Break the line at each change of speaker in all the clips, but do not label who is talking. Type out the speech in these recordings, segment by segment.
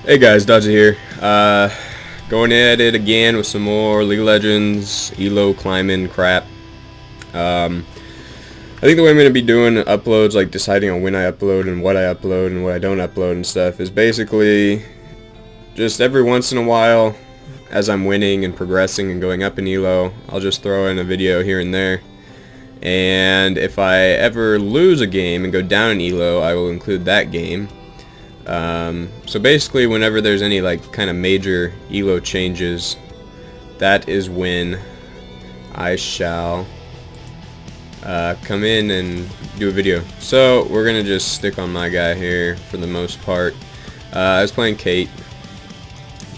Hey guys, Doddsey here. Going at it again with some more League of Legends, Elo climbing crap. I think the way I'm going to be doing uploads, like deciding on when I upload and what I upload and what I don't upload and stuff, is basically just every once in a while, as I'm winning and progressing and going up in Elo, I'll just throw in a video here and there. And if I ever lose a game and go down in Elo, I will include that game. So basically whenever there's any like kind of major Elo changes, that is when I shall come in and do a video. So we're gonna just stick on my guy here for the most part. I was playing Cait,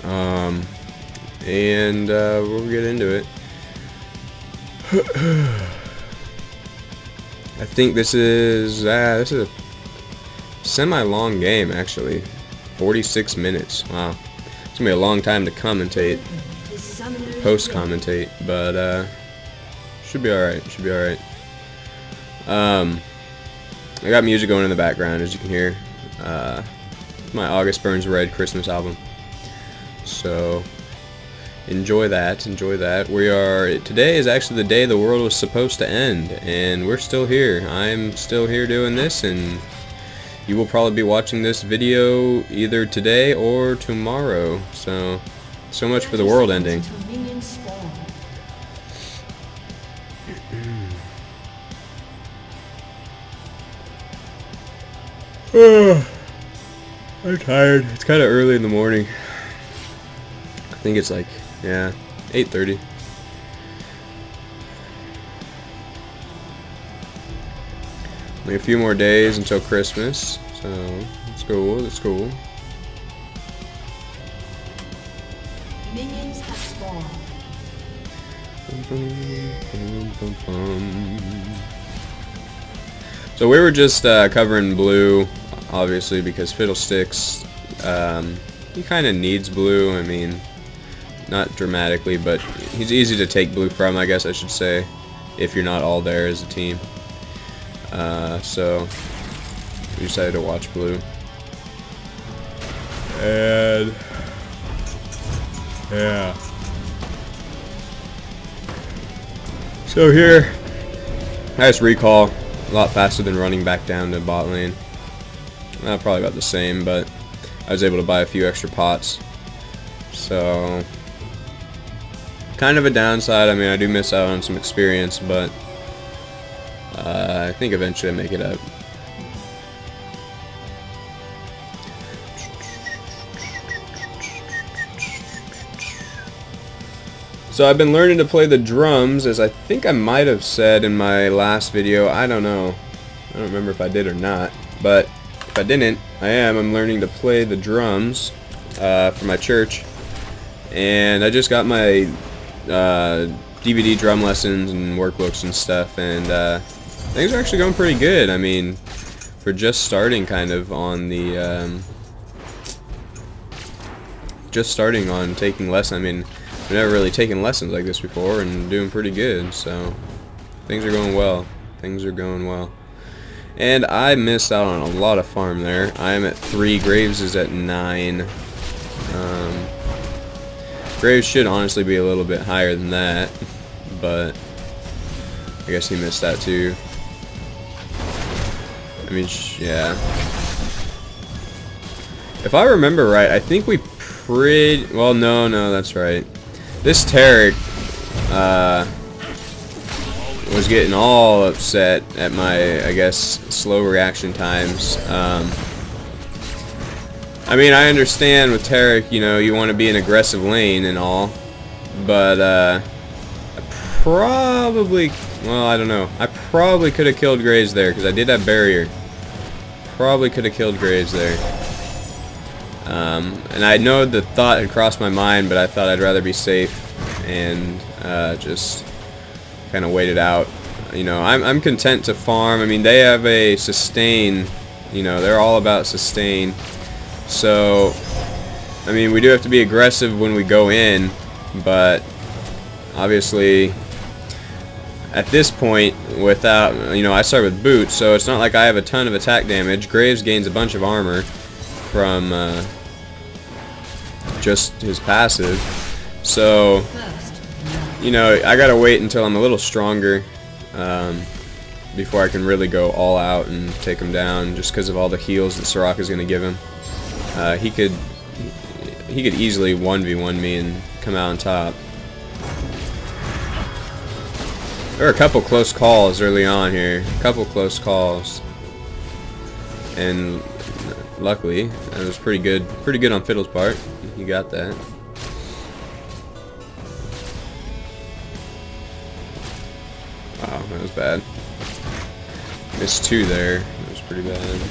and we'll get into it. I think this is a semi-long game, actually. 46 minutes. Wow. It's gonna be a long time to commentate, post-commentate, but should be alright. Should be alright. I got music going in the background, as you can hear. My August Burns Red Christmas album. So enjoy that. Enjoy that. Today is actually the day the world was supposed to end, and we're still here. I'm still here doing this, and you will probably be watching this video either today or tomorrow. So much for the world ending. I'm tired. It's kind of early in the morning. I think it's like, yeah, 8:30. Only a few more days until Christmas, so that's cool. That's cool.
Minions have spawned.
So we were just covering blue, obviously, because Fiddlesticks, he kind of needs blue. I mean, not dramatically, but he's easy to take blue from, I guess I should say, if you're not all there as a team. So we decided to watch blue, and yeah. So here, nice recall, a lot faster than running back down to bot lane. Probably about the same, but I was able to buy a few extra pots. So kind of a downside. I mean, I do miss out on some experience, but I think eventually I make it up. So I've been learning to play the drums, as I think I might have said in my last video. I don't know. I don't remember if I did or not. But if I didn't, I'm learning to play the drums for my church. And I just got my DVD drum lessons and workbooks and stuff, and things are actually going pretty good. I mean, for just starting kind of on the just starting on taking lessons. I mean, I've never really taken lessons like this before, and doing pretty good. So things are going well. Things are going well. And I missed out on a lot of farm there. I am at 3. Graves is at 9. Graves should honestly be a little bit higher than that, but I guess he missed that too. I mean, yeah. If I remember right, I think we well, no, that's right. This Tarek was getting all upset at my, I guess, slow reaction times. I mean, I understand with Tarek, you know, you want to be an aggressive lane and all, but I probably, well, I don't know. I probably could have killed Graves there, because I did have barrier. Probably could have killed Graves there. And I know the thought had crossed my mind, but I thought I'd rather be safe and just kind of wait it out. You know, I'm content to farm. I mean, they have a sustain. You know, they're all about sustain. So, I mean, we do have to be aggressive when we go in, but obviously at this point, without, you know, I start with boots, so it's not like I have a ton of attack damage. Graves gains a bunch of armor from just his passive. So, you know, I gotta wait until I'm a little stronger before I can really go all out and take him down, just because of all the heals that Soraka's gonna give him. He could easily 1v1 me and come out on top. There were a couple close calls early on here. A couple close calls. And luckily, that was pretty good. Pretty good on Fiddle's part. He got that. Wow, that was bad. Missed 2 there. That was pretty bad.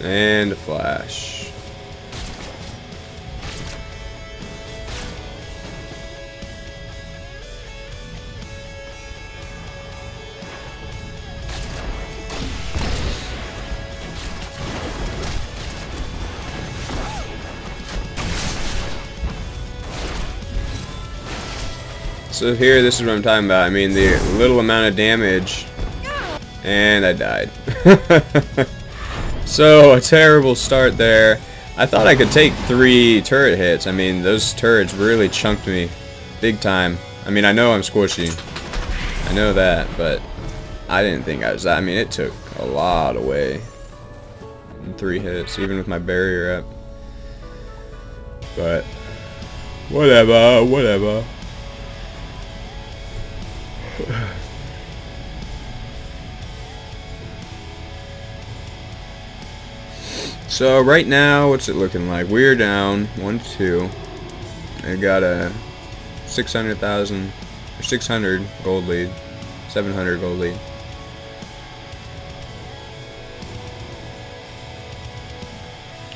And a flash. So here, this is what I'm talking about. I mean, the little amount of damage, and I died. So, a terrible start there. I thought I could take 3 turret hits. I mean, those turrets really chunked me big time. I mean, I know I'm squishy. I know that, but I didn't think I was that. I mean, it took a lot away in 3 hits, even with my barrier up. But, whatever, whatever. So right now, what's it looking like? We're down 1-2. I got a 600,000 or 600 gold lead, 700 gold lead.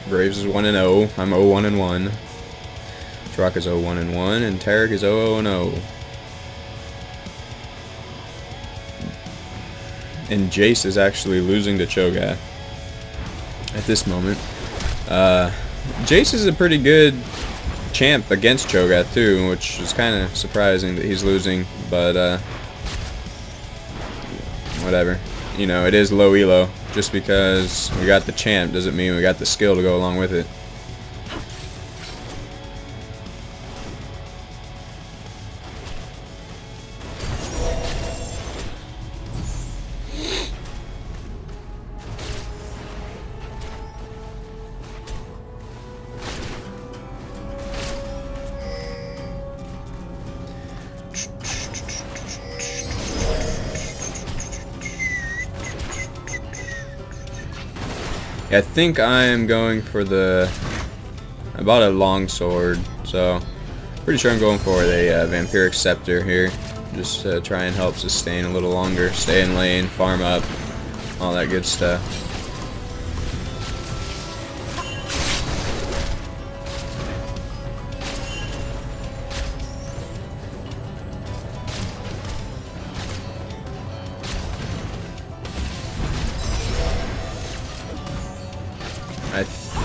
Graves is 1-0. I'm 0-1-1. Truck is 0-1-1, and Tarek is 0-0-0. And Jace is actually losing to Cho'Gath at this moment. Jace is a pretty good champ against Cho'Gath too, which is kind of surprising that he's losing, but whatever. You know, it is low elo. Just because we got the champ doesn't mean we got the skill to go along with it. I think I am going for the... I bought a long sword, so pretty sure I'm going for the Vampiric Scepter here. Just try and help sustain a little longer, stay in lane, farm up, all that good stuff. I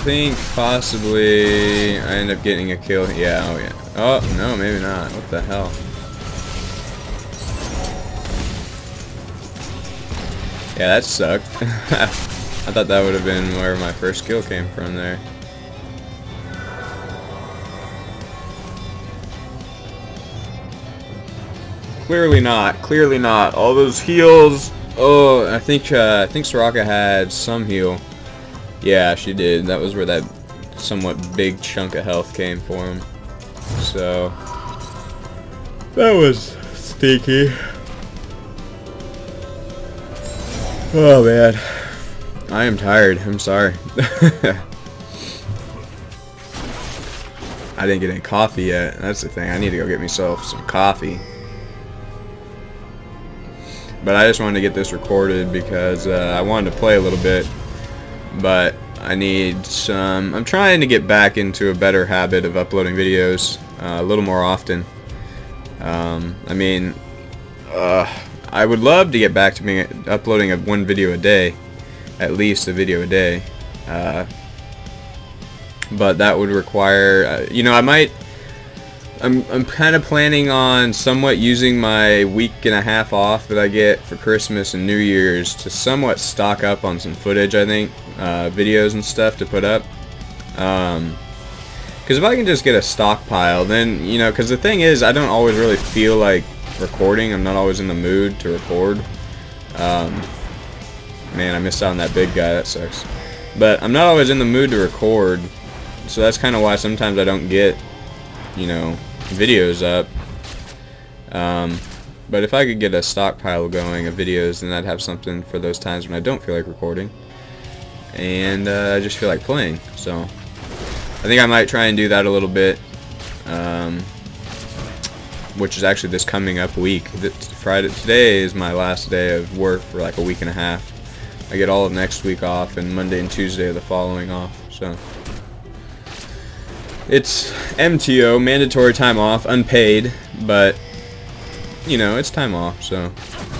think possibly I end up getting a kill. Yeah, oh yeah. Oh, no, maybe not. What the hell? Yeah, that sucked. I thought that would have been where my first kill came from there. Clearly not. Clearly not. All those heals. Oh, I think Soraka had some heal. Yeah, she did. That was where that somewhat big chunk of health came for him. So that was sneaky. Oh man, I am tired. I'm sorry. I didn't get any coffee yet. That's the thing. I need to go get myself some coffee. But I just wanted to get this recorded because I wanted to play a little bit. But I need some... I'm trying to get back into a better habit of uploading videos a little more often. I mean, I would love to get back to being uploading one video a day, at least a video a day. But that would require, you know, I might I'm kind of planning on somewhat using my week and a half off that I get for Christmas and New Year's to somewhat stock up on some footage, I think, videos and stuff to put up. Because if I can just get a stockpile, then, you know, because the thing is, I don't always really feel like recording. I'm not always in the mood to record. Man, I missed out on that big guy. That sucks. But I'm not always in the mood to record, so that's kind of why sometimes I don't get, you know, videos up. But if I could get a stockpile going of videos, then I'd have something for those times when I don't feel like recording, and I just feel like playing. So I think I might try and do that a little bit, which is actually this coming up week. Friday today is my last day of work for like a week and a half. I get all of next week off, and Monday and Tuesday of the following off. So it's MTO, mandatory time off, unpaid, but you know, it's time off, so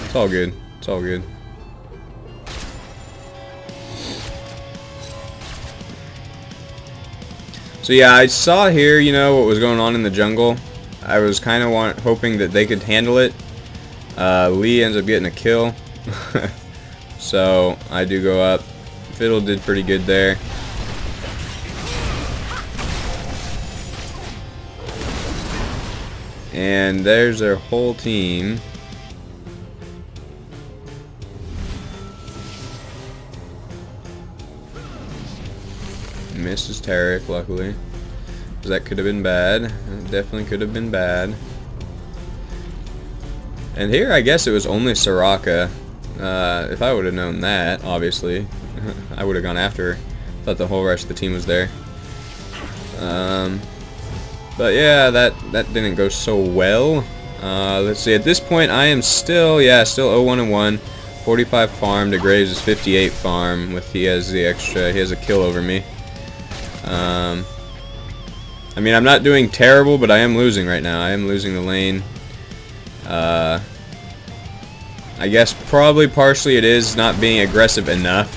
it's all good. It's all good. So yeah, I saw here, you know, what was going on in the jungle. I was kind of hoping that they could handle it. Lee ends up getting a kill. So I do go up. Fiddle did pretty good there. And there's their whole team. Misses Tarek, luckily. Because that could have been bad. It definitely could have been bad. And here, I guess it was only Soraka. If I would have known that, obviously, I would have gone after her. Thought the whole rest of the team was there. But yeah, that didn't go so well. Let's see, at this point I am still 0-1-1. 45 farm to Graves is 58 farm. With he has a kill over me. I mean, I'm not doing terrible, but I am losing right now. I am losing the lane. I guess probably partially it is not being aggressive enough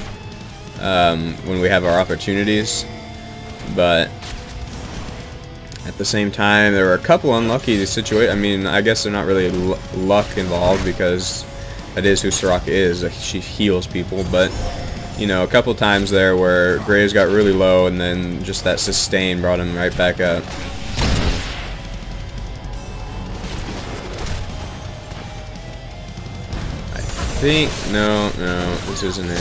when we have our opportunities, but at the same time, there were a couple unlucky situations. I mean, I guess they're not really luck involved because that is who Soraka is. She heals people, but you know, a couple times there where Graves got really low and then just that sustain brought him right back up. No, this isn't it.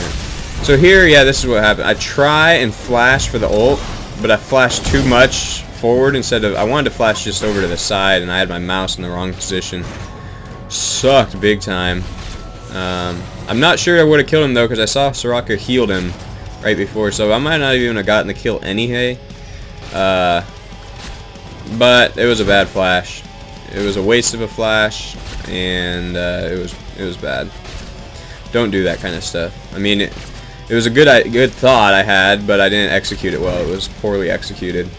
So here, yeah, this is what happened. I try and flash for the ult, but I flashed too much forward instead of, I wanted to flash just over to the side, and I had my mouse in the wrong position. Sucked big time. I'm not sure I would have killed him though, because I saw Soraka healed him right before, so I might not even have gotten the kill anyway. But it was a bad flash. It was a waste of a flash, and it was bad. Don't do that kind of stuff. I mean, it was a good thought I had, but I didn't execute it well. It was poorly executed.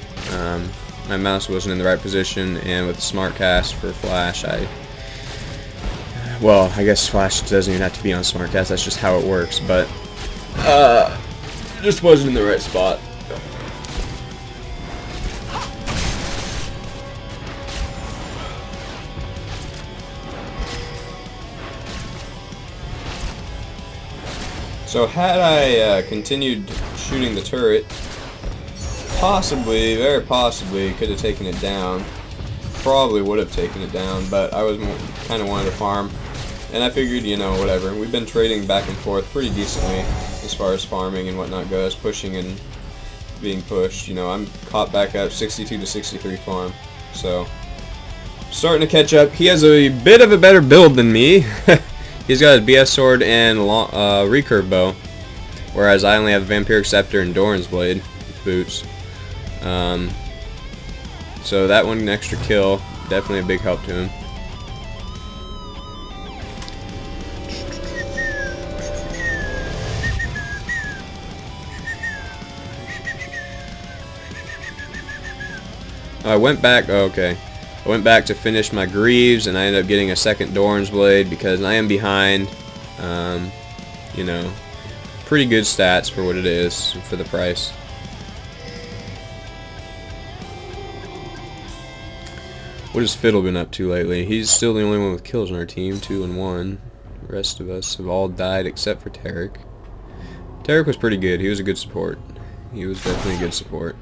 My mouse wasn't in the right position, and with the smart cast for flash, well, I guess flash doesn't even have to be on smart cast. That's just how it works. But it just wasn't in the right spot. So had I continued shooting the turret, possibly, very possibly, could have taken it down. Probably would have taken it down, but I was kind of wanted to farm, and I figured, you know, whatever. We've been trading back and forth pretty decently as far as farming and whatnot goes, pushing and being pushed. You know, I'm caught back up 62 to 63 farm, so starting to catch up. He has a bit of a better build than me. He's got his BS sword and recurve bow, whereas I only have Vampiric Scepter and Doran's Blade boots. So that one, an extra kill, definitely a big help to him. I went back. Oh, okay. I went back to finish my Greaves, and I ended up getting a second Doran's Blade because I am behind. You know, pretty good stats for what it is, for the price. What has Fiddle been up to lately? He's still the only one with kills on our team, 2 and 1. The rest of us have all died except for Tarek. Tarek was pretty good. He was a good support. He was definitely a good support.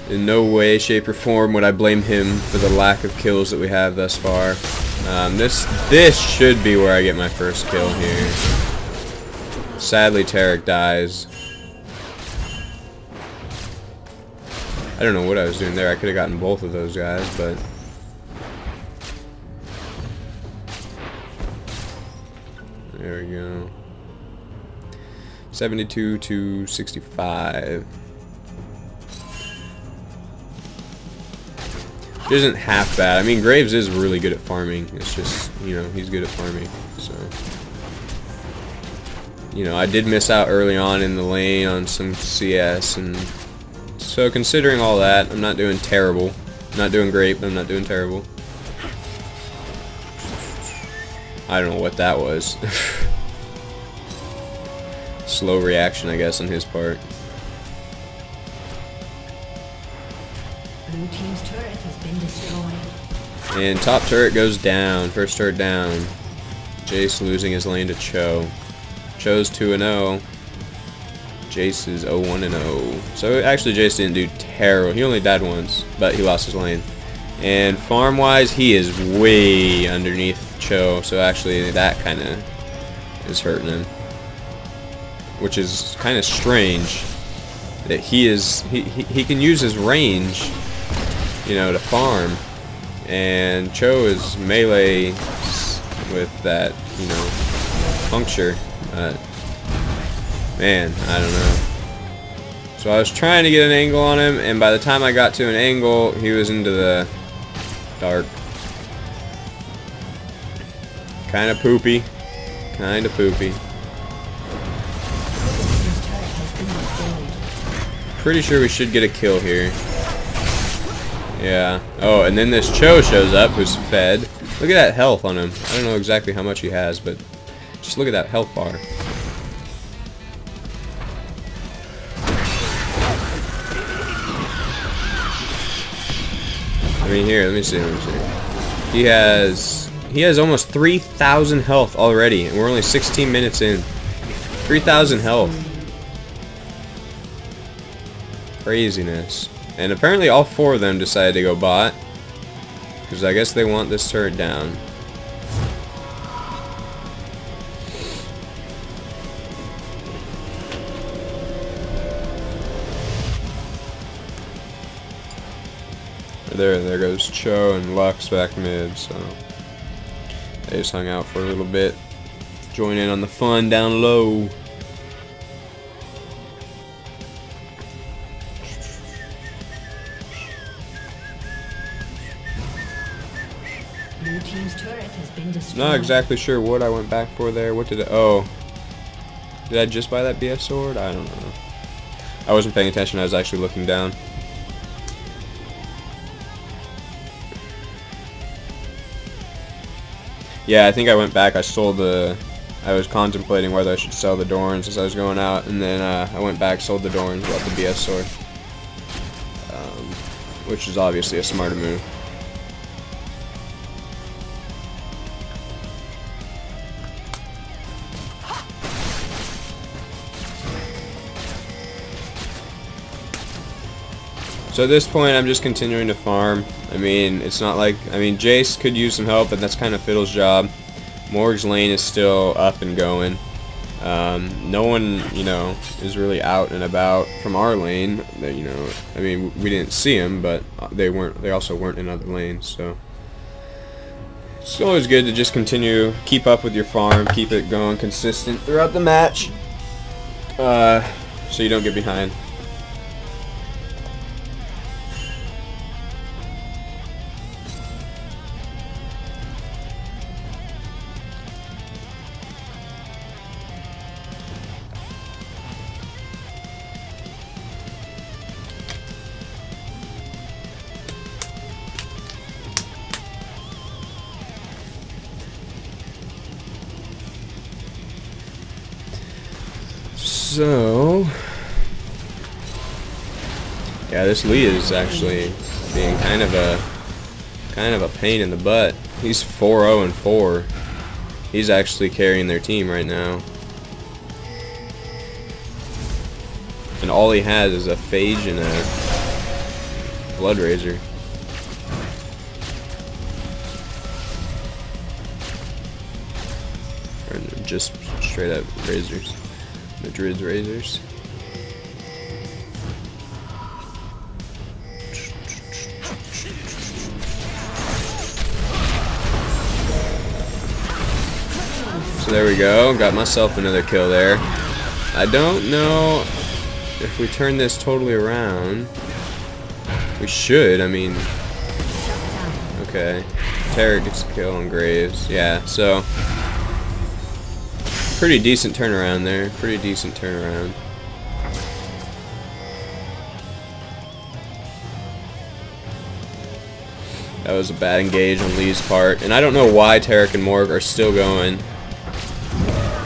In no way, shape, or form would I blame him for the lack of kills that we have thus far. This should be where I get my first kill here. Sadly, Tarek dies. I don't know what I was doing there. I could have gotten both of those guys, but... There we go. 72 to 65. Which isn't half bad. I mean, Graves is really good at farming. It's just, you know, he's good at farming. So, you know, I did miss out early on in the lane on some CS, and so considering all that, I'm not doing terrible. I'm not doing great, but I'm not doing terrible. I don't know what that was. Slow reaction, I guess, on his part.
Blue team's turret has been destroyed.
And top turret goes down. First turret down. Jace losing his lane to Cho. Cho's 2-0. Jace is 0-1-0. So actually Jace didn't do terrible. He only died once, but he lost his lane. And farm-wise, he is way underneath Cho. So actually that kind of is hurting him. Which is kind of strange. That he can use his range, you know, to farm, and Cho is melee with that, you know, puncture. Man, I don't know. So I was trying to get an angle on him, and by the time I got to an angle, he was into the dark. Kind of poopy. Kind of poopy. Pretty sure we should get a kill here. Yeah. Oh, and then this Cho shows up, who's fed. Look at that health on him. I don't know exactly how much he has, but just look at that health bar. I mean, here, let me see. He has almost 3,000 health already, and we're only 16 minutes in. 3,000 health. Craziness. And apparently all 4 of them decided to go bot, because I guess they want this turret down. There goes Cho and Lux back mid, so they just hung out for a little bit. Join in on the fun down low.
Blue team's turret has been destroyed.
Not exactly sure what I went back for there. What did I... Oh. Did I just buy that BS sword? I don't know. I wasn't paying attention. I was actually looking down. Yeah, I think I went back. I sold the... I was contemplating whether I should sell the Dorans as I was going out, and then I went back, sold the Dorans, bought the BS sword. Which is obviously a smarter move. So at this point, I'm just continuing to farm. I mean, it's not like... I mean, Jace could use some help, but that's kind of Fiddle's job. Morg's lane is still up and going. No one, you know, is really out and about from our lane. That, you know, I mean, we didn't see them, but they also weren't in other lanes, so... It's always good to just continue, keep up with your farm, keep it going consistent throughout the match. So you don't get behind. So, yeah, this Lee is actually being kind of a kind of a pain in the butt. He's 4-0-4. He's actually carrying their team right now. And all he has is a Phage and a Blood Razor. Or just straight up razors. Madrid's razors. So there we go. Got myself another kill there. I don't know if we turn this totally around. We should, I mean. Okay. Terror gets a kill on Graves. Yeah, so. Pretty decent turnaround there. Pretty decent turnaround. That was a bad engage on Lee's part. And I don't know why Tarek and Morg are still going.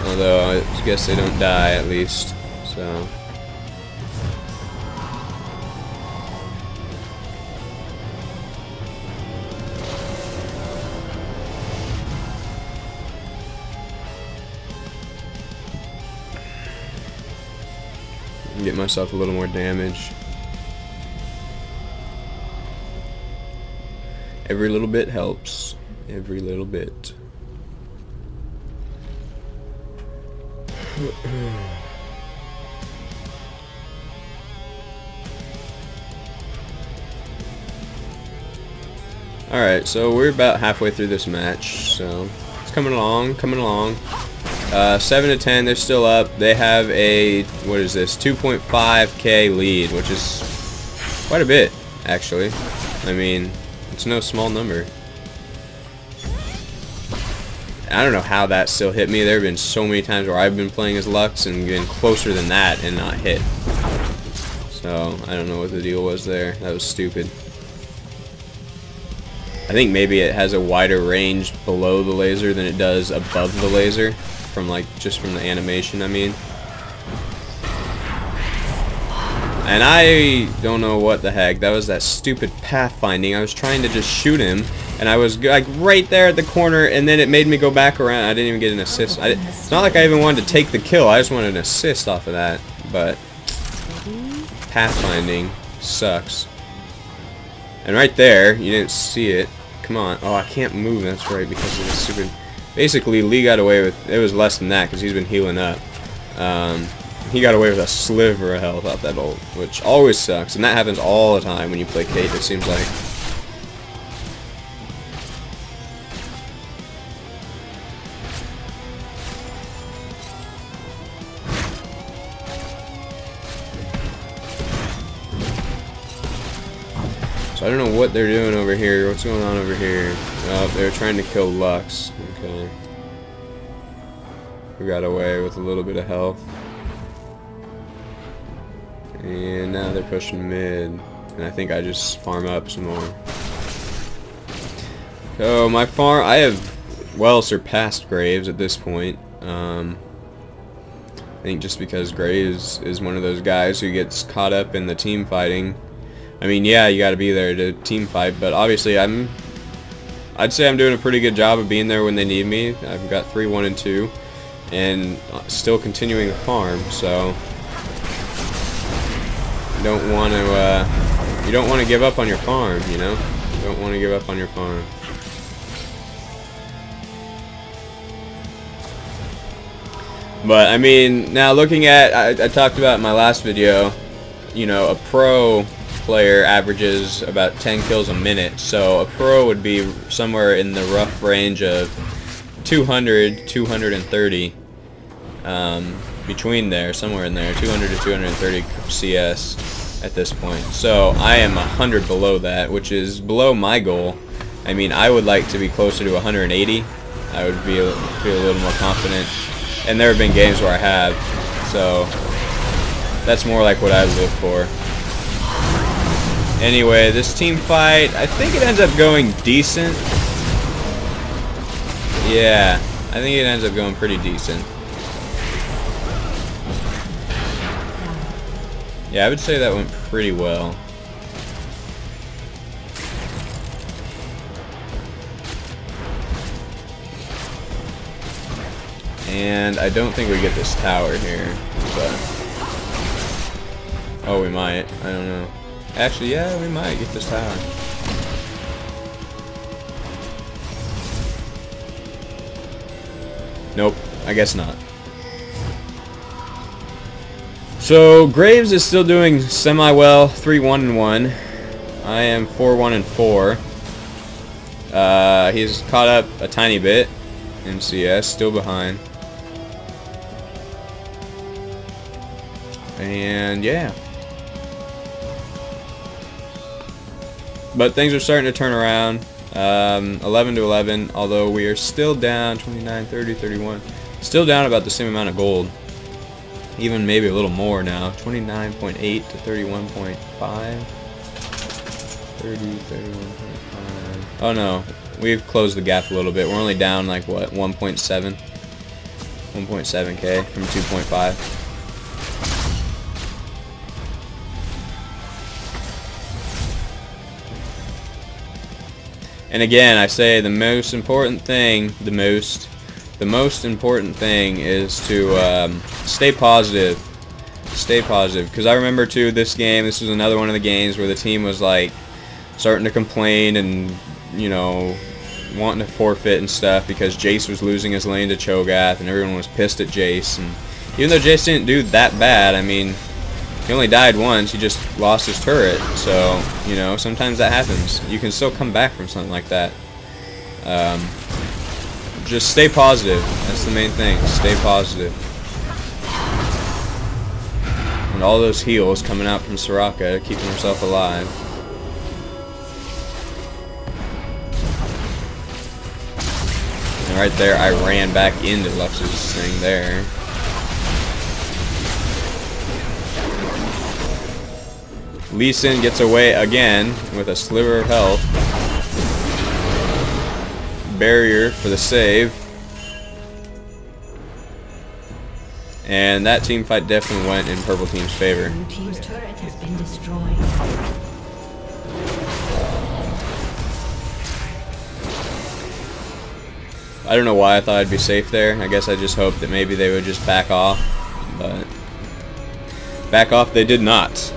Although, I guess they don't die, at least. So. Get myself a little more damage. Every little bit helps. Every little bit. Alright, so we're about halfway through this match, so it's coming along, coming along. 7 to 10, they're still up. They have a, what is this, 2.5k lead, which is quite a bit, actually. I mean, it's no small number. I don't know how that still hit me. There have been so many times where I've been playing as Lux and getting closer than that and not hit. So, I don't know what the deal was there. That was stupid. I think maybe it has a wider range below the laser than it does above the laser. From like, just from the animation, I mean. And I don't know what the heck. That was that stupid pathfinding. I was trying to just shoot him. And I was like right there at the corner, and then it made me go back around. I didn't even get an assist. It's not like I even wanted to take the kill. I just wanted an assist off of that. But pathfinding sucks. And right there, you didn't see it. Come on. Oh, I can't move. That's right, because of this stupid. Basically, Lee got away with. It was less than that because he's been healing up. He got away with a sliver of health off that ult, which always sucks. And that happens all the time when you play Cait, it seems like. So I don't know what they're doing over here. What's going on over here? Oh, they're trying to kill Lux. Okay. We got away with a little bit of health. And now they're pushing mid. And I think I just farm up some more. So my farm, I have well surpassed Graves at this point. I think just because Graves is one of those guys who gets caught up in the team fighting. I mean, yeah, you got to be there to team fight, but obviously I'd say I'm doing a pretty good job of being there when they need me. I've got 3, 1, and 2, and still continuing to farm. So you don't want to give up on your farm, you know. You don't want to give up on your farm. But I mean, now looking at, I talked about in my last video, you know, a pro player averages about 10 kills a minute, so a pro would be somewhere in the rough range of 200, 230, between there, somewhere in there, 200 to 230 CS at this point. So I am 100 below that, which is below my goal. I mean, I would like to be closer to 180. I would feel a little more confident, and there have been games where I have, so that's more like what I would look for. Anyway, this team fight, I think it ends up going decent. Yeah, I think it ends up going pretty decent. Yeah, I would say that went pretty well. And I don't think we get this tower here, but... Oh, we might. I don't know. Actually, yeah, we might get this tower. Nope, I guess not. So, Graves is still doing semi-well, 3-1-1. I am 4-1-4. He's caught up a tiny bit in CS, still behind. And yeah. But things are starting to turn around. 11-11, although we are still down 29, 30, 31. Still down about the same amount of gold. Even maybe a little more now. 29.8 to 31.5. 30, 31.5. Oh no, we've closed the gap a little bit. We're only down like what, 1.7? 1.7k from 2.5. And again, I say the most important thing, the most important thing is to stay positive. Stay positive. Because I remember too, this game, this was another one of the games where the team was like starting to complain and, you know, wanting to forfeit and stuff because Jace was losing his lane to Cho'Gath and everyone was pissed at Jace. And even though Jace didn't do that bad, I mean, he only died once, he just lost his turret, so, you know, sometimes that happens. You can still come back from something like that. Just stay positive, that's the main thing, stay positive. And all those heals coming out from Soraka, keeping herself alive. And right there, I ran back into Lux's thing there. Lee Sin gets away again with a sliver of health. Barrier for the save. And that team fight definitely went in purple team's favor.
Blue team's turret has been destroyed.
I don't know why I thought I'd be safe there. I guess I just hoped that maybe they would just back off. But back off they did not.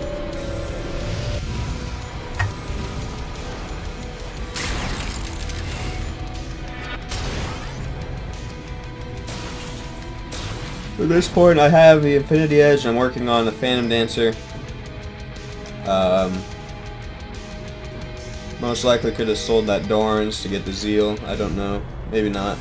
At this point, I have the Infinity Edge. I'm working on the Phantom Dancer. Most likely could have sold that Doran's to get the Zeal. I don't know. Maybe not.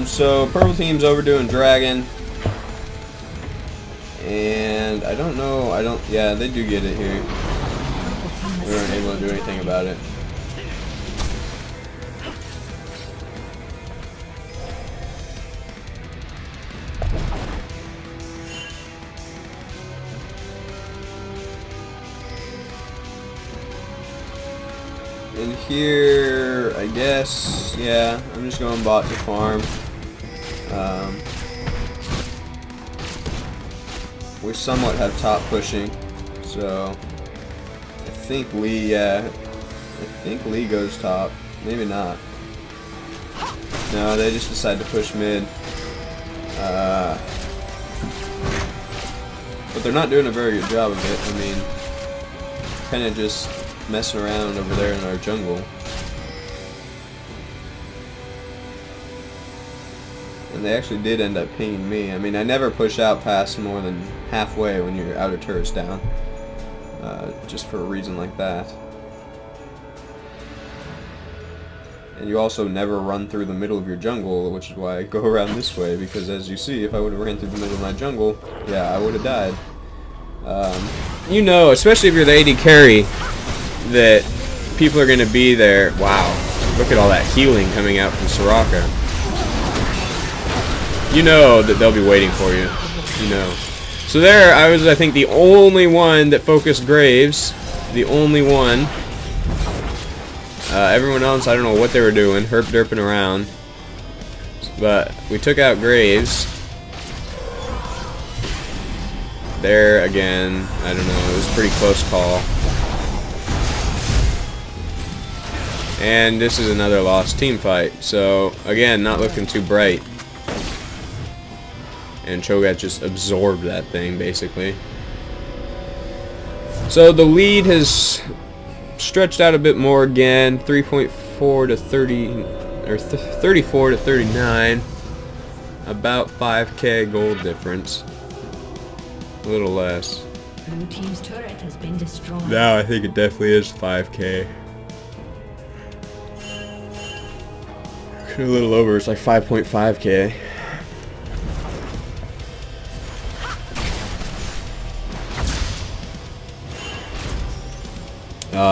So purple team's overdoing Dragon, and I don't know. Yeah, they do get it here. We weren't able to do anything about it. And here, I guess, yeah, I'm just going bot to farm. We somewhat have top pushing, so I think Lee, yeah, I think Lee goes top. Maybe not. No, they just decide to push mid. But they're not doing a very good job of it. I mean, kind of just messing around over there in our jungle. And they actually did end up pinging me. I mean, I never push out past more than halfway when your outer turret's down. Just for a reason like that. And you also never run through the middle of your jungle, which is why I go around this way, because as you see, if I would have ran through the middle of my jungle, yeah, I would have died. You know, especially if you're the AD carry, that people are going to be there. Wow. Look at all that healing coming out from Soraka. You know that they'll be waiting for you. You know. So there, I was, I think, the only one that focused Graves. The only one. Everyone else, I don't know what they were doing. Herp-derping around. But we took out Graves. There again. I don't know. It was a pretty close call. And this is another lost team fight. So, again, not looking too bright. And Cho'Gath just absorbed that thing, basically. So the lead has stretched out a bit more again. 3.4 to 30, or 34 to 39. About 5k gold difference. A little less.
Blue team's turret has been destroyed.
Now I think it definitely is 5k. A little over, it's like 5.5k.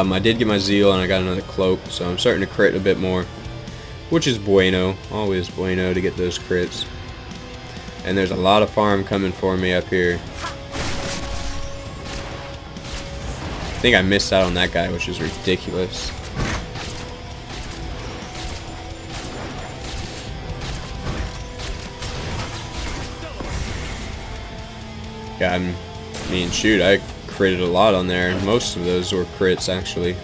I did get my Zeal and I got another cloak, so I'm starting to crit a bit more. Which is bueno. Always bueno to get those crits. And there's a lot of farm coming for me up here. I think I missed out on that guy, which is ridiculous. Yeah, I mean, shoot, I critted a lot on there. Most of those were crits, actually.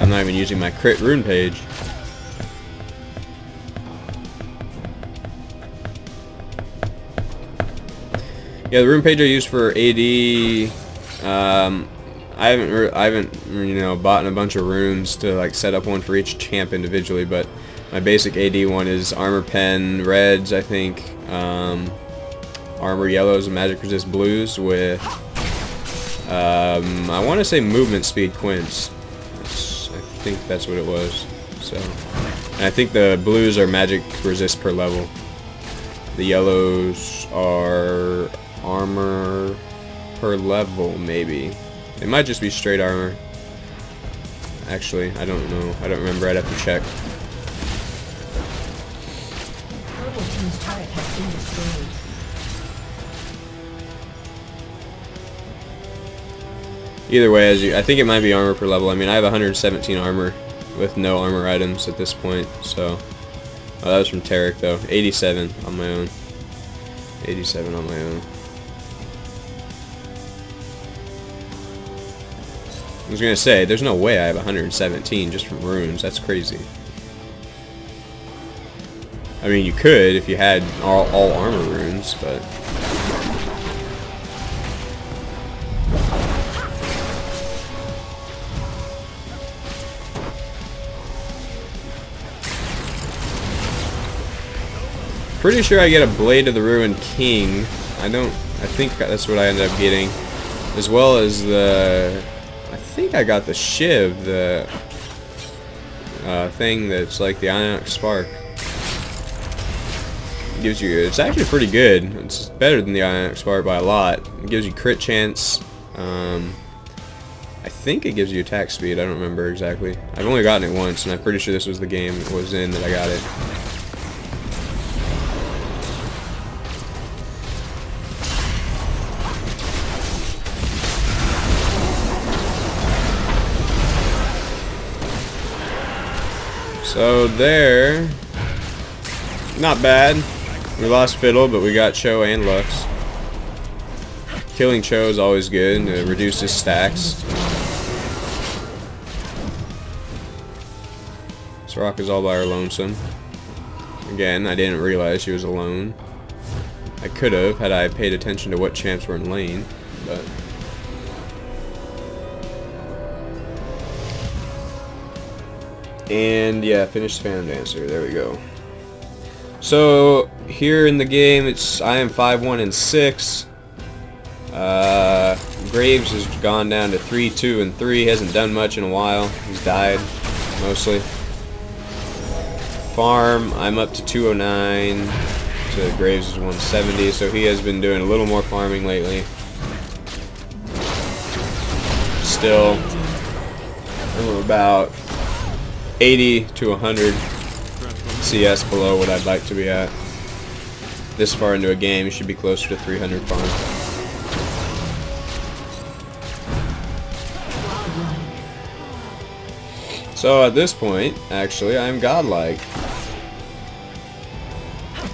I'm not even using my crit rune page. Yeah, the rune page I use for AD. I haven't you know, bought a bunch of runes to like set up one for each champ individually, but my basic AD one is armor pen reds, I think, armor yellows and magic resist blues with I want to say movement speed quints. I think that's what it was. So, and I think the blues are magic resist per level. The yellows are armor per level, maybe. It might just be straight armor. Actually, I don't know. I don't remember. I'd have to check.
Purple team's turret has been destroyed.
Either way, I think it might be armor per level. I mean, I have 117 armor with no armor items at this point. So, oh, that was from Tarek though. 87 on my own. 87 on my own. I was gonna say, there's no way I have 117 just from runes. That's crazy. I mean, you could if you had all armor runes, but pretty sure I get a Blade of the Ruined King. I think that's what I ended up getting, as well as the. I think I got the Shiv, the thing that's like the Ionic Spark. It gives you, it's actually pretty good. It's better than the Ionic Spark by a lot. It gives you crit chance. I think it gives you attack speed. I don't remember exactly. I've only gotten it once, and I'm pretty sure this was the game it was in that I got it. So there, not bad. We lost Fiddle, but we got Cho and Lux. Killing Cho is always good to reduce his stacks. Soraka's all by her lonesome. Again, I didn't realize she was alone. I could have, had I paid attention to what champs were in lane, but. And yeah, finish Phantom Dancer. There we go. So here in the game, I am 5-1 and 6. Graves has gone down to 3-2 and 3. Hasn't done much in a while. He's died mostly. Farm, I'm up to 209. So Graves is 170. So he has been doing a little more farming lately. still about 80 to 100 CS below what I'd like to be at. This far into a game, you should be closer to 300 farm. So at this point, actually, I'm godlike.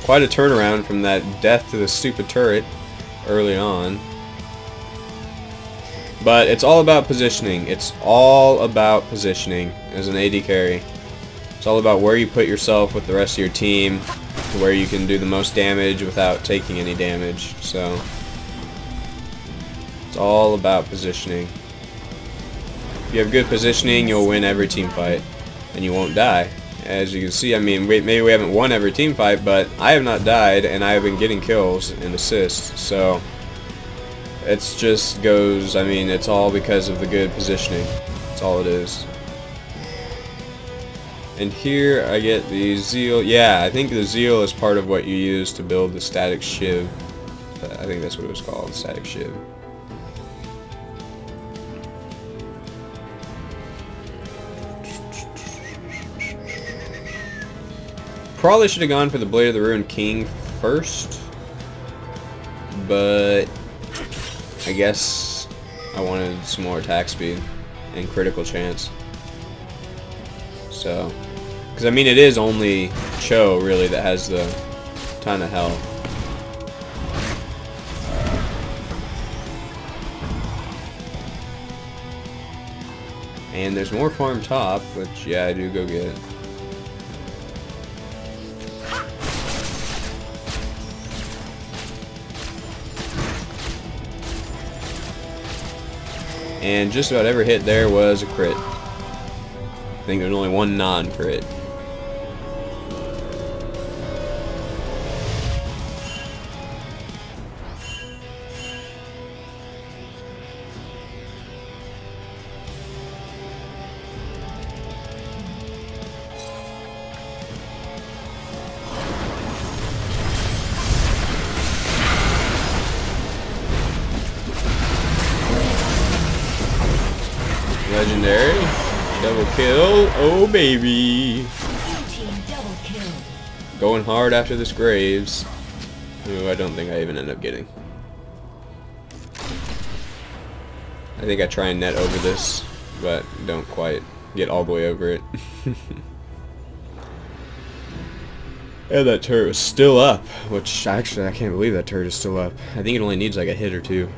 Quite a turnaround from that death to the stupid turret early on. But it's all about positioning. It's all about positioning as an AD carry. It's all about where you put yourself with the rest of your team, to where you can do the most damage without taking any damage. So it's all about positioning. If you have good positioning, you'll win every team fight, and you won't die. As you can see, I mean, maybe we haven't won every team fight, but I have not died, and I have been getting kills and assists. So it's just goes, I mean, it's all because of the good positioning. That's all it is. And here I get the Zeal. Yeah, I think the Zeal is part of what you use to build the static shiv. I think that's what it was called, static shiv. Probably should have gone for the Blade of the Ruined King first, but I guess I wanted some more attack speed and critical chance. So, because I mean, it is only Cho really that has the ton of health. And there's more farm top, which yeah, I do go get it. And just about every hit there was a crit. I think there's only one non-crit. Legendary. Double kill. Oh, baby.
Team double kill.
Going hard after this Graves. Who I don't think I even end up getting. I think I try and net over this, but don't quite get all the way over it. And that turret was still up, which actually I can't believe that turret is still up. I think it only needs like a hit or two.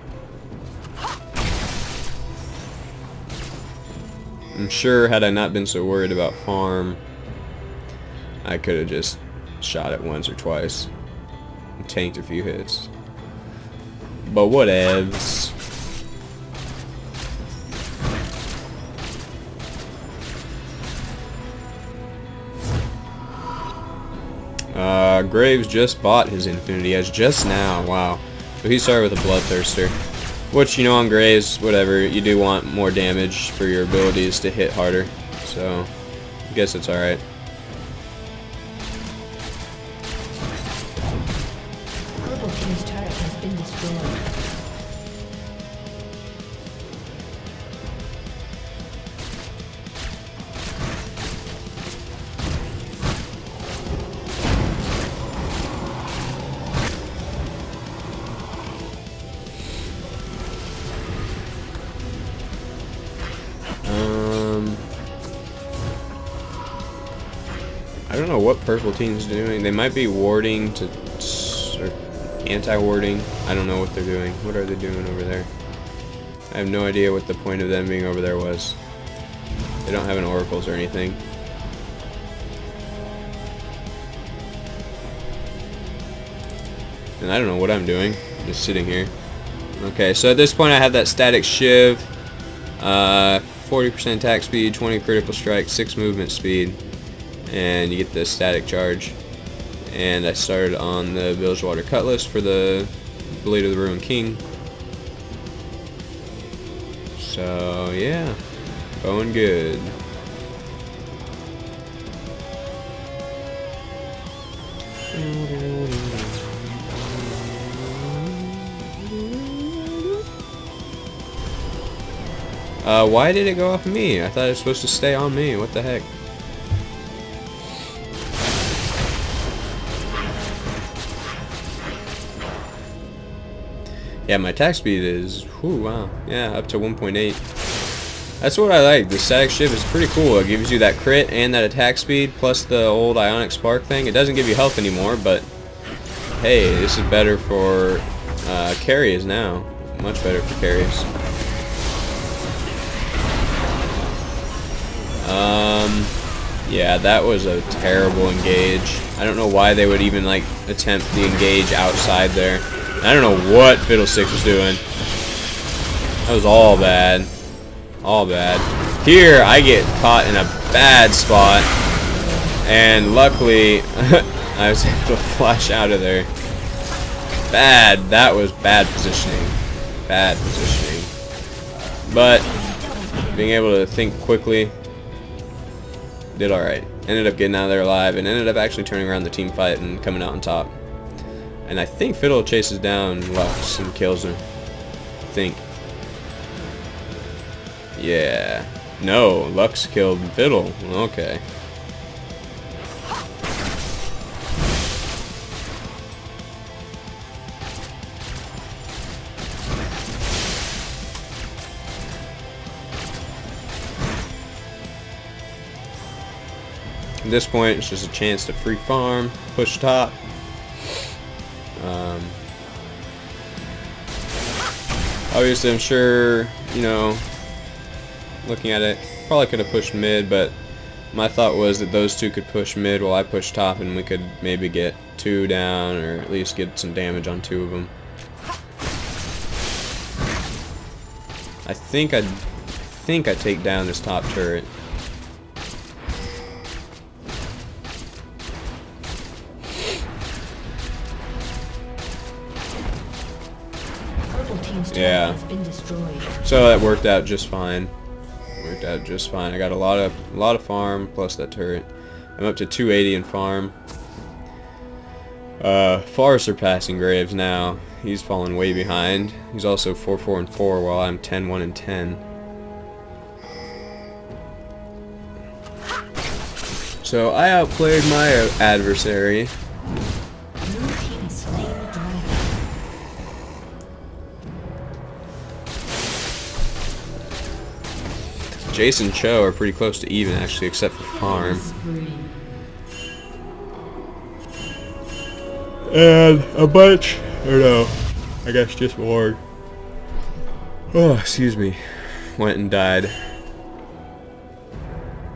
I'm sure had I not been so worried about farm, I could have just shot it once or twice and tanked a few hits. But whatevs. Graves just bought his Infinity Edge just now. Wow. So he started with a Bloodthirster. Which, you know, on Graves, whatever, you do want more damage for your abilities to hit harder. So, I guess it's alright.
Purple Team's turret has been destroyed.
I don't know what purple team's doing. They might be warding to, or anti-warding. I don't know what they're doing. What are they doing over there? I have no idea what the point of them being over there was. They don't have an oracles or anything. And I don't know what I'm doing. I'm just sitting here. Okay, so at this point I have that static shiv. 40% attack speed, 20 critical strike, 6 movement speed. And you get the static charge. And I started on the Bilgewater Cutlass for the Blade of the Ruined King. So yeah, going good. Why did it go off me? I thought it was supposed to stay on me. What the heck? Yeah, my attack speed is, whew, wow, yeah, up to 1.8. That's what I like. The static shift is pretty cool. It gives you that crit and that attack speed, plus the old ionic spark thing. It doesn't give you health anymore, but hey, this is better for carries now. Much better for carries. Yeah, that was a terrible engage. I don't know why they would even like attempt the engage outside there. I don't know what Fiddlesticks was doing. That was all bad. All bad. Here, I get caught in a bad spot. And luckily, I was able to flash out of there. Bad. That was bad positioning. Bad positioning. But, being able to think quickly, did alright. Ended up getting out of there alive, and ended up actually turning around the team fight and coming out on top. And I think Fiddle chases down Lux and kills him. I think. Yeah. No, Lux killed Fiddle. Okay. At this point, it's just a chance to free farm, push top. Obviously, I'm sure, you know, looking at it, probably could have pushed mid, but my thought was that those two could push mid while I push top, and we could maybe get 2 down, or at least get some damage on 2 of them. I think I take down this top turret. Yeah. So that worked out just fine. Worked out just fine. I got a lot of farm plus that turret. I'm up to 280 in farm. Far surpassing Graves now. He's fallen way behind. He's also 4-4 and 4 while I'm 10-1 and 10. So I outplayed my adversary. Jace and Cho are pretty close to even, actually, except for farm. And a bunch, or no, I guess just Ward. Oh, excuse me. Went and died.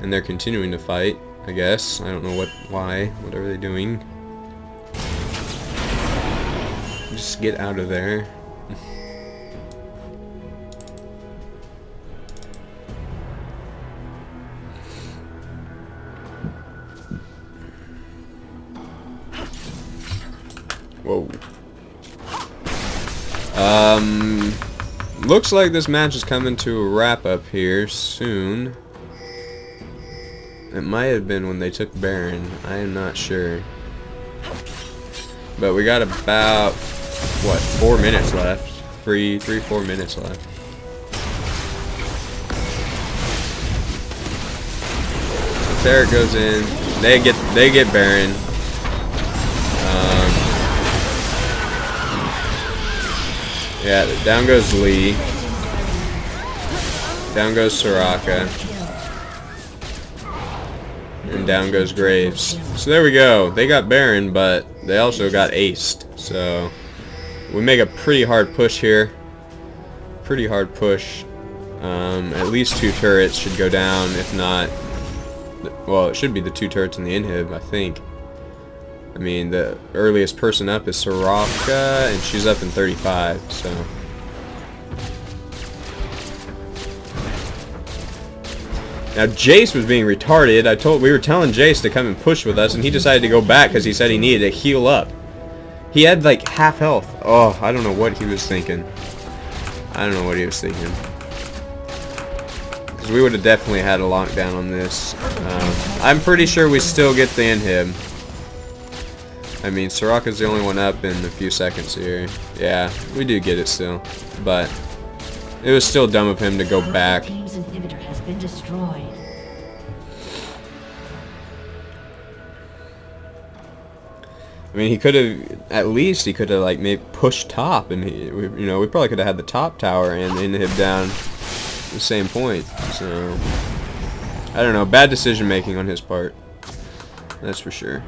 And they're continuing to fight, I guess. I don't know why, what are they doing? Just get out of there. Whoa. Looks like this match is coming to a wrap up here soon. It might have been when they took Baron. I am not sure. But we got about, what, 4 minutes left. 3-4 minutes left. There it goes in. They get Baron. Yeah, down goes Lee. Down goes Soraka. And down goes Graves. So there we go. They got Baron, but they also got aced. So we make a pretty hard push here. Pretty hard push. At least 2 turrets should go down, if not... Well, it should be the 2 turrets in the inhib, I think. I mean, the earliest person up is Soraka, and she's up in 35, so... Now, Jace was being retarded. We were telling Jace to come and push with us, and he decided to go back because he said he needed to heal up. He had, like, half health. Oh, I don't know what he was thinking. I don't know what he was thinking. Because we would have definitely had a lockdown on this. I'm pretty sure we still get the inhib. I mean, Soraka's the only one up in a few seconds here. Yeah, we do get it still. But it was still dumb of him to go back.
Team's inhibitor has been destroyed.
I mean, he could have, at least he could have like maybe pushed top, and we probably could have had the top tower and inhib down the same point. So I don't know, bad decision making on his part, that's for sure.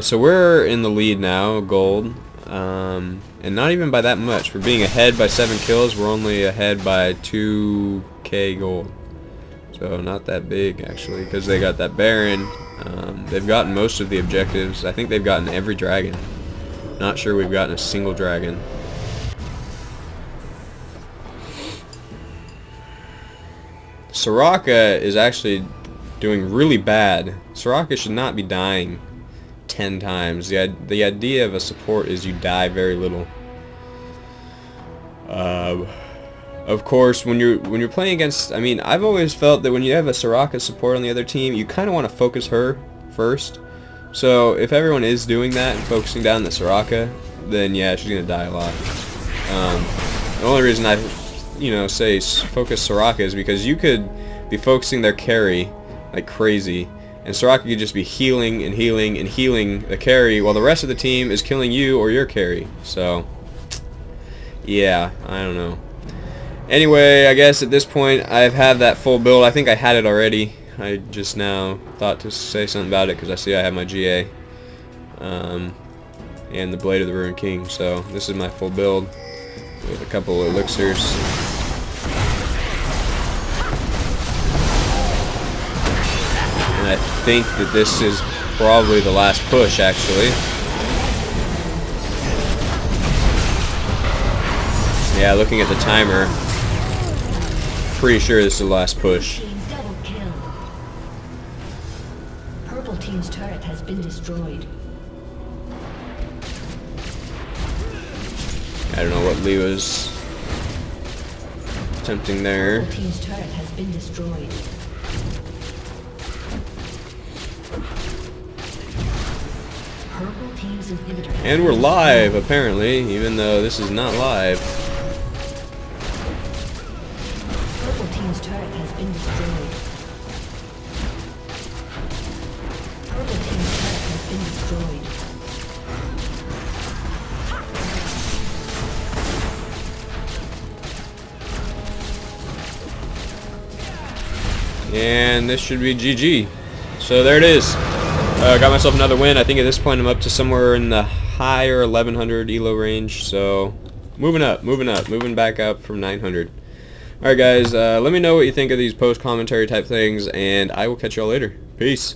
So we're in the lead now, gold, and not even by that much. For being ahead by 7 kills, we're only ahead by 2k gold. So not that big, actually, because they got that Baron. They've gotten most of the objectives. I think they've gotten every dragon. Not sure we've gotten a single dragon. Soraka is actually doing really bad. Soraka should not be dying 10 times. The idea of a support is you die very little. Of course, when you're playing against, I mean, I've always felt that when you have a Soraka support on the other team, you kind of want to focus her first. So if everyone is doing that and focusing down the Soraka, then yeah, she's gonna die a lot. The only reason I, say focus Soraka is because you could be focusing their carry like crazy, and Soraka could just be healing and healing and healing the carry while the rest of the team is killing you or your carry. So yeah, I don't know. Anyway, I guess at this point I've had that full build. I think I had it already. I just now thought to say something about it because I see I have my GA and the Blade of the Ruined King. So this is my full build with a couple of elixirs. And I think that this is probably the last push, actually. Yeah, looking at the timer, pretty sure this is the last push.
Double kill. Purple team's turret has been destroyed.
I don't know what Lee was attempting there.
Purple team's turret has been destroyed. Purple team's inhibitor.
And we're live, apparently, even though this is not live.
Purple team's turret has been destroyed. Purple team's turret has been destroyed.
And this should be GG. So there it is. Got myself another win. I think at this point I'm up to somewhere in the higher 1100 elo range. So moving back up from 900. Alright guys, let me know what you think of these post commentary type things, and I will catch y'all later. Peace.